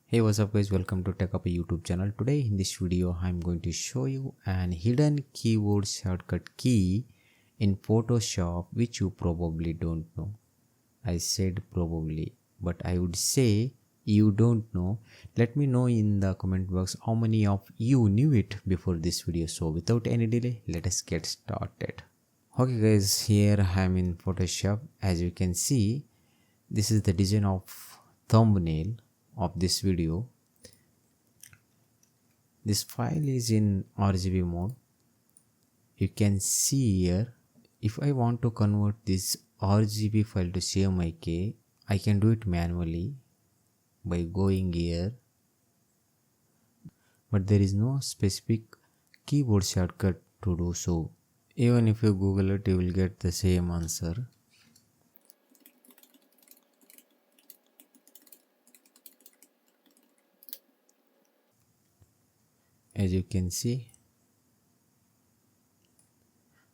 Hey, what's up guys, welcome to Tech Up a YouTube channel. Today in this video I'm going to show you an hidden keyboard shortcut key in Photoshop which you probably don't know. I said probably, but I would say you don't know. Let me know in the comment box how many of you knew it before this video. So without any delay, let us get started. Okay guys, here I am in Photoshop. As you can see, this is the design of thumbnail of this video. This file is in RGB mode. You can see here, if I want to convert this RGB file to cmyk, I can do it manually by going here, but there is no specific keyboard shortcut to do so. Even if you Google it, you will get the same answer. As you can see,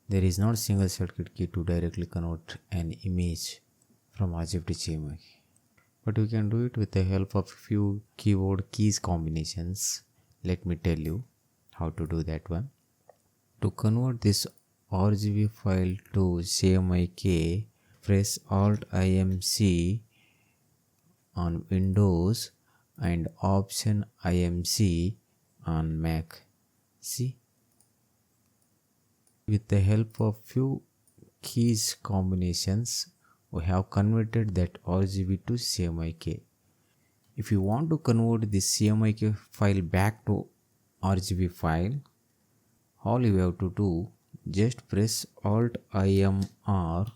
there is not a single shortcut key to directly convert an image from RGB to cmyk. But you can do it with the help of few keyboard keys combinations. Let me tell you how to do that one. To convert this RGB file to cmyk, press Alt-IMC on Windows and Option-IMC on Mac. See, with the help of few keys combinations, we have converted that RGB to cmyk. If you want to convert this cmyk file back to RGB file, all you have to do, just press Alt-IMR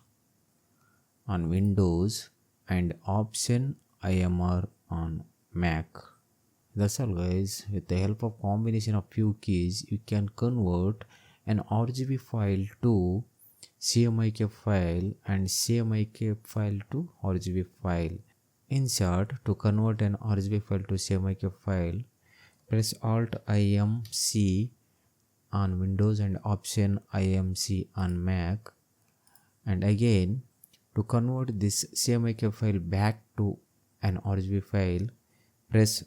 on Windows and Option-IMR on Mac. That's all guys. With the help of combination of few keys, you can convert an RGB file to cmyk file and cmyk file to RGB file. In short, to convert an RGB file to cmyk file, press Alt-IMC on Windows and Option-IMC on Mac. And again, to convert this cmyk file back to an RGB file, press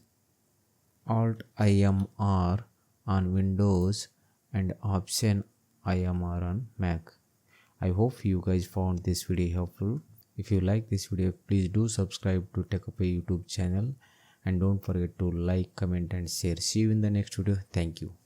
Alt-IMR on Windows and Option-IMR on Mac. I hope you guys found this video helpful. If you like this video, please do subscribe to Tech Up a YouTube channel and don't forget to like, comment and share. See you in the next video. Thank you.